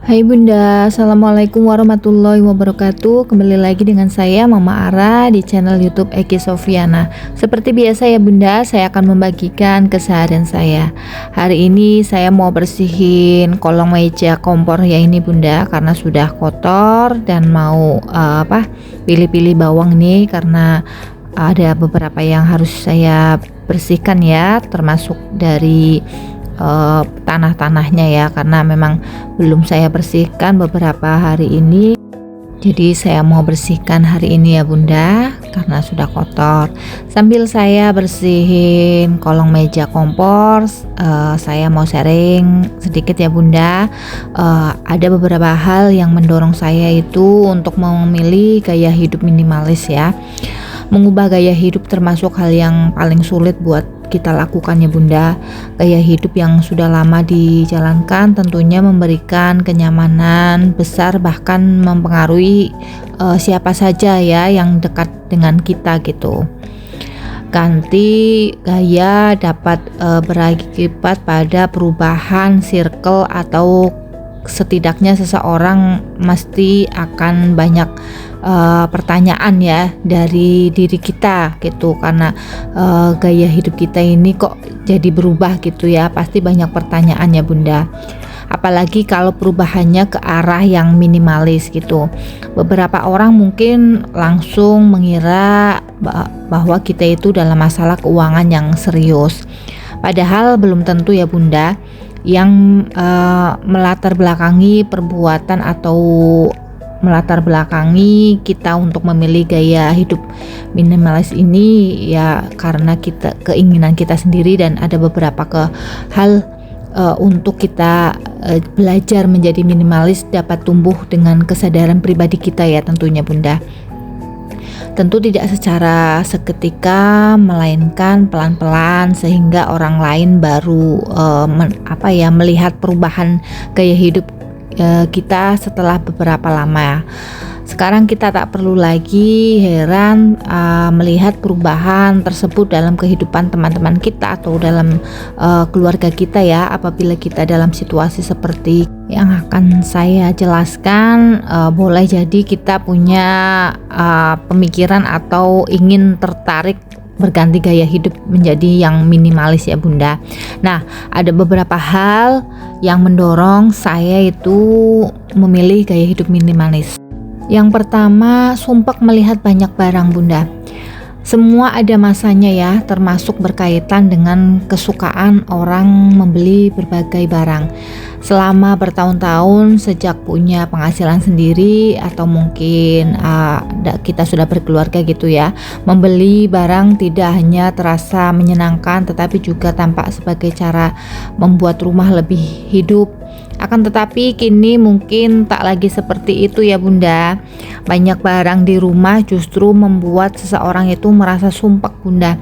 Hai Bunda, Assalamualaikum warahmatullahi wabarakatuh. Kembali lagi dengan saya Mama Ara di channel YouTube Eki Sofiana. Seperti biasa ya Bunda, saya akan membagikan keseharian saya. Hari ini saya mau bersihin kolong meja kompor ya ini Bunda, karena sudah kotor dan mau pilih-pilih bawang nih, karena ada beberapa yang harus saya bersihkan ya, termasuk dari tanah-tanahnya ya, karena memang belum saya bersihkan beberapa hari ini, jadi saya mau bersihkan hari ini ya Bunda, karena sudah kotor. Sambil saya bersihin kolong meja kompor, saya mau sharing sedikit ya Bunda. Ada beberapa hal yang mendorong saya itu untuk memilih gaya hidup minimalis ya. Mengubah gaya hidup termasuk hal yang paling sulit buat kita lakukan ya Bunda. Gaya hidup yang sudah lama dijalankan tentunya memberikan kenyamanan besar, bahkan mempengaruhi siapa saja ya yang dekat dengan kita gitu. Ganti gaya dapat berakibat pada perubahan circle, atau setidaknya seseorang mesti akan banyak pertanyaan ya dari diri kita gitu, karena gaya hidup kita ini kok jadi berubah gitu ya, pasti banyak pertanyaan ya Bunda. Apalagi kalau perubahannya ke arah yang minimalis gitu. Beberapa orang mungkin langsung mengira bahwa kita itu dalam masalah keuangan yang serius, padahal belum tentu ya Bunda. Yang melatar belakangi perbuatan atau melatar belakangi kita untuk memilih gaya hidup minimalis ini ya karena keinginan kita sendiri, dan ada beberapa hal untuk kita belajar menjadi minimalis dapat tumbuh dengan kesadaran pribadi kita ya tentunya Bunda. Tentu tidak secara seketika, melainkan pelan-pelan sehingga orang lain baru melihat perubahan gaya hidup kita setelah beberapa lama. Sekarang kita tak perlu lagi heran melihat perubahan tersebut dalam kehidupan teman-teman kita atau dalam keluarga kita ya, apabila kita dalam situasi seperti yang akan saya jelaskan. Boleh jadi kita punya pemikiran atau ingin tertarik berganti gaya hidup menjadi yang minimalis ya Bunda. Nah, ada beberapa hal yang mendorong saya itu memilih gaya hidup minimalis. Yang pertama, sumpek melihat banyak barang Bunda. Semua ada masanya ya, termasuk berkaitan dengan kesukaan orang membeli berbagai barang. Selama bertahun-tahun sejak punya penghasilan sendiri, atau mungkin kita sudah berkeluarga gitu ya, membeli barang tidak hanya terasa menyenangkan, tetapi juga tampak sebagai cara membuat rumah lebih hidup. Akan tetapi kini mungkin tak lagi seperti itu ya Bunda. Banyak barang di rumah justru membuat seseorang itu merasa sumpek Bunda.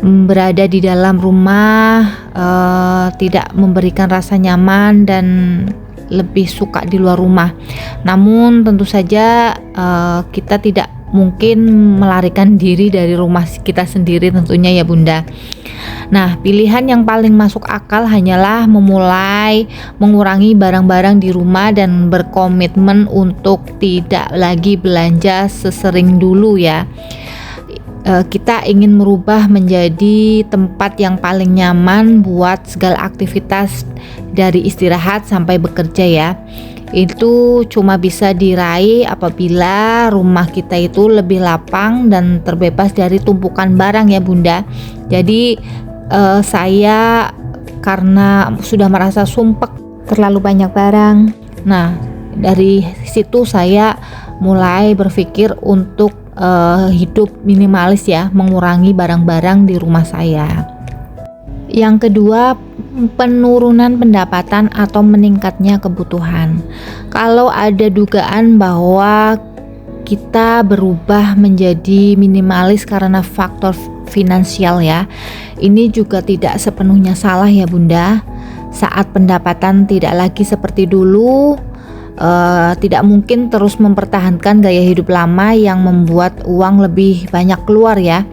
Berada di dalam rumah tidak memberikan rasa nyaman dan lebih suka di luar rumah. Namun tentu saja kita tidak mungkin melarikan diri dari rumah kita sendiri tentunya ya Bunda. Nah, pilihan yang paling masuk akal hanyalah memulai mengurangi barang-barang di rumah dan berkomitmen untuk tidak lagi belanja sesering dulu ya. Kita ingin merubah menjadi tempat yang paling nyaman buat segala aktivitas, dari istirahat sampai bekerja ya. Itu cuma bisa diraih apabila rumah kita itu lebih lapang dan terbebas dari tumpukan barang ya Bunda. Jadi saya karena sudah merasa sumpek terlalu banyak barang. Nah, dari situ saya mulai berpikir untuk hidup minimalis ya, mengurangi barang-barang di rumah saya. Yang kedua, penurunan pendapatan atau meningkatnya kebutuhan. Kalau ada dugaan bahwa kita berubah menjadi minimalis karena faktor finansial ya, ini juga tidak sepenuhnya salah ya Bunda. Saat pendapatan tidak lagi seperti dulu, tidak mungkin terus mempertahankan gaya hidup lama yang membuat uang lebih banyak keluar ya.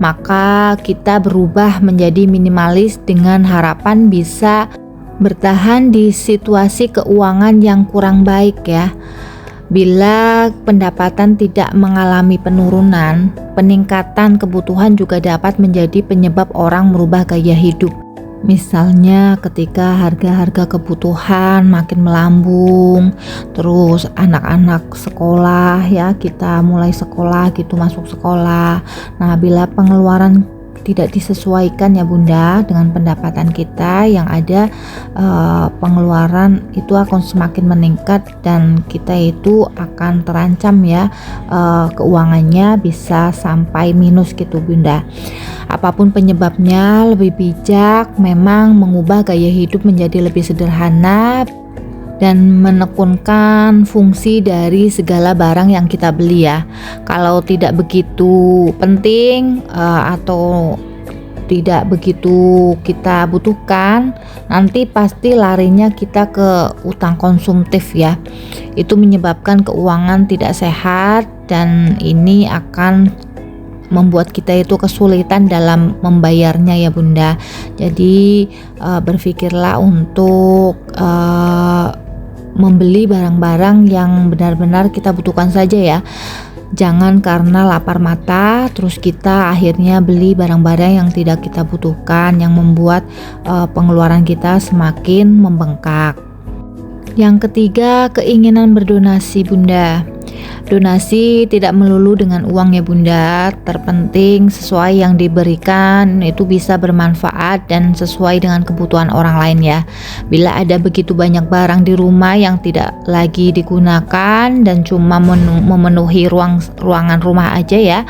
Maka kita berubah menjadi minimalis dengan harapan bisa Bertahan di situasi keuangan yang kurang baik ya. Bila pendapatan tidak mengalami penurunan, peningkatan kebutuhan juga dapat menjadi penyebab orang merubah gaya hidup. Misalnya ketika harga-harga kebutuhan makin melambung, terus anak-anak sekolah ya, kita mulai sekolah gitu, masuk sekolah. Nah, bila pengeluaran tidak disesuaikan ya Bunda dengan pendapatan kita yang ada, pengeluaran itu akan semakin meningkat dan kita itu akan terancam ya, keuangannya bisa sampai minus gitu Bunda. Apapun penyebabnya, lebih bijak memang mengubah gaya hidup menjadi lebih sederhana dan menekunkan fungsi dari segala barang yang kita beli ya. Kalau tidak begitu penting atau tidak begitu kita butuhkan, nanti pasti larinya kita ke utang konsumtif ya. Itu menyebabkan keuangan tidak sehat dan ini akan membuat kita itu kesulitan dalam membayarnya ya Bunda. Jadi berpikirlah untuk membeli barang-barang yang benar-benar kita butuhkan saja ya. Jangan karena lapar mata terus kita akhirnya beli barang-barang yang tidak kita butuhkan, yang membuat pengeluaran kita semakin membengkak. Yang ketiga, keinginan berdonasi Bunda. Donasi tidak melulu dengan uang ya Bunda. Terpenting sesuai yang diberikan itu bisa bermanfaat dan sesuai dengan kebutuhan orang lain ya. Bila ada begitu banyak barang di rumah yang tidak lagi digunakan dan cuma memenuhi ruangan rumah aja ya,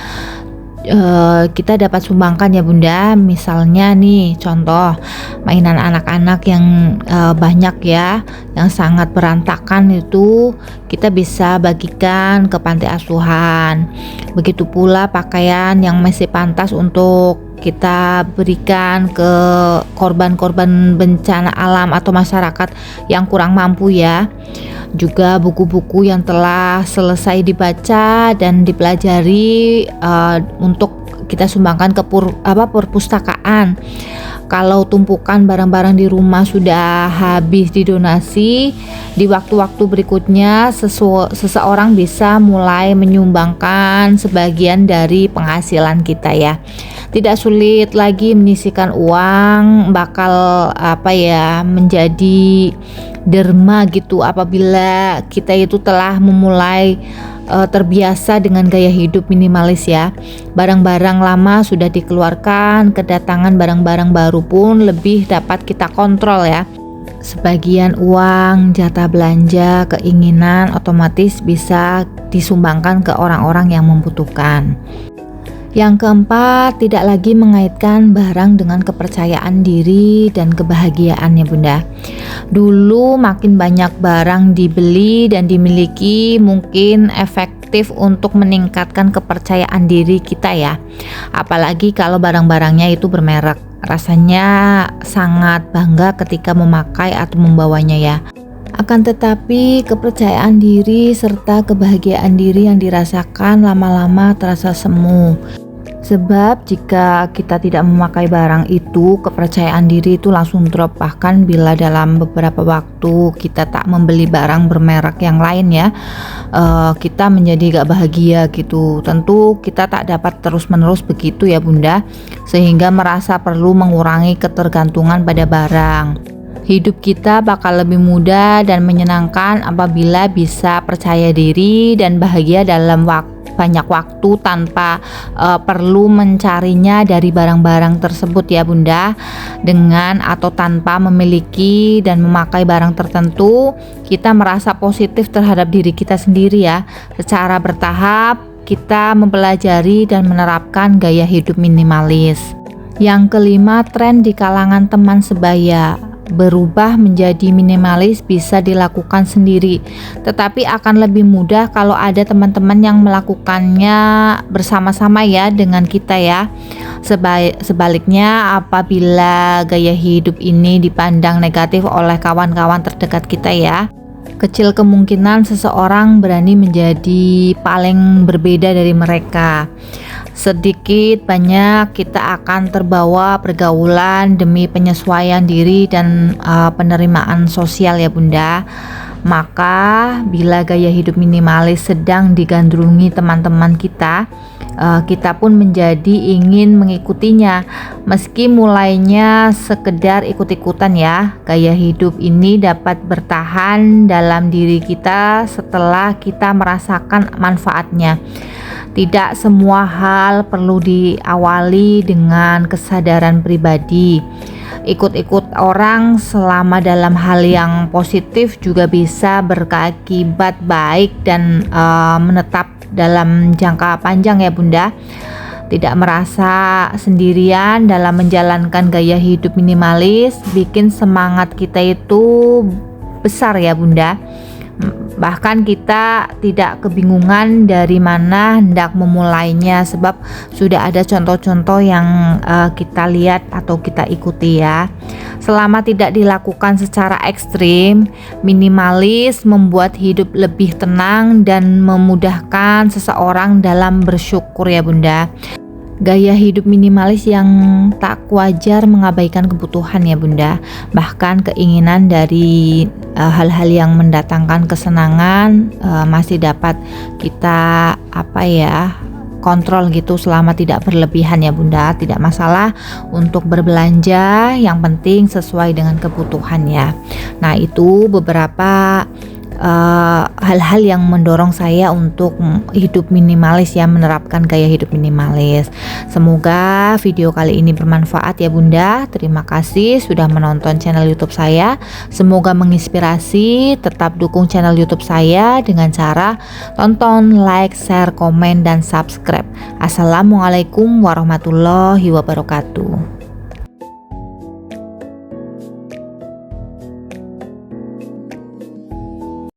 kita dapat sumbangkan ya Bunda. Misalnya nih contoh mainan anak-anak yang banyak ya, yang sangat berantakan, itu kita bisa bagikan ke panti asuhan. Begitu pula pakaian yang masih pantas untuk kita berikan ke korban-korban bencana alam atau masyarakat yang kurang mampu ya. Juga buku-buku yang telah selesai dibaca dan dipelajari untuk kita sumbangkan ke perpustakaan. Kalau tumpukan barang-barang di rumah sudah habis didonasi, di waktu-waktu berikutnya seseorang bisa mulai menyumbangkan sebagian dari penghasilan kita ya. Tidak sulit lagi menyisihkan uang, bakal menjadi derma gitu apabila kita itu telah memulai terbiasa dengan gaya hidup minimalis ya. Barang-barang lama sudah dikeluarkan, kedatangan barang-barang baru pun lebih dapat kita kontrol ya. Sebagian uang, jatah belanja, keinginan otomatis bisa disumbangkan ke orang-orang yang membutuhkan. Yang keempat, tidak lagi mengaitkan barang dengan kepercayaan diri dan kebahagiaan ya Bunda. Dulu makin banyak barang dibeli dan dimiliki mungkin efektif untuk meningkatkan kepercayaan diri kita ya. Apalagi kalau barang-barangnya itu bermerek. Rasanya sangat bangga ketika memakai atau membawanya ya. Akan tetapi kepercayaan diri serta kebahagiaan diri yang dirasakan lama-lama terasa semu. Sebab jika kita tidak memakai barang itu, kepercayaan diri itu langsung drop. Bahkan bila dalam beberapa waktu kita tak membeli barang bermerek yang lain ya, kita menjadi gak bahagia gitu. Tentu kita tak dapat terus-menerus begitu ya Bunda, sehingga merasa perlu mengurangi ketergantungan pada barang. Hidup kita bakal lebih mudah dan menyenangkan apabila bisa percaya diri dan bahagia dalam banyak waktu tanpa perlu mencarinya dari barang-barang tersebut ya Bunda. Dengan atau tanpa memiliki dan memakai barang tertentu, kita merasa positif terhadap diri kita sendiri ya. Secara bertahap kita mempelajari dan menerapkan gaya hidup minimalis. Yang kelima, tren di kalangan teman sebaya. Berubah menjadi minimalis bisa dilakukan sendiri, tetapi akan lebih mudah kalau ada teman-teman yang melakukannya bersama-sama ya dengan kita ya. Sebaliknya, apabila gaya hidup ini dipandang negatif oleh kawan-kawan terdekat kita ya, kecil kemungkinan seseorang berani menjadi paling berbeda dari mereka. Sedikit banyak kita akan terbawa pergaulan demi penyesuaian diri dan penerimaan sosial ya Bunda. Maka bila gaya hidup minimalis sedang digandrungi teman-teman kita, kita pun menjadi ingin mengikutinya. Meski mulainya sekedar ikut-ikutan ya, gaya hidup ini dapat bertahan dalam diri kita setelah kita merasakan manfaatnya. Tidak semua hal perlu diawali dengan kesadaran pribadi. Ikut-ikut orang selama dalam hal yang positif juga bisa berakibat baik dan menetap dalam jangka panjang ya Bunda. Tidak merasa sendirian dalam menjalankan gaya hidup minimalis, bikin semangat kita itu besar ya Bunda. Bahkan kita tidak kebingungan dari mana hendak memulainya, sebab sudah ada contoh-contoh yang kita lihat atau kita ikuti ya. Selama tidak dilakukan secara ekstrim, minimalis membuat hidup lebih tenang dan memudahkan seseorang dalam bersyukur ya Bunda. Gaya hidup minimalis yang tak wajar mengabaikan kebutuhan ya Bunda, bahkan keinginan dari hal-hal yang mendatangkan kesenangan masih dapat kita kontrol gitu selama tidak berlebihan ya Bunda. Tidak masalah untuk berbelanja, yang penting sesuai dengan kebutuhan ya. Nah, itu beberapa hal-hal yang mendorong saya untuk hidup minimalis ya, menerapkan gaya hidup minimalis. Semoga video kali ini bermanfaat ya Bunda. Terima kasih sudah menonton channel YouTube saya. Semoga menginspirasi. Tetap dukung channel YouTube saya dengan cara tonton, like, share, komen, dan subscribe. Assalamualaikum warahmatullahi wabarakatuh.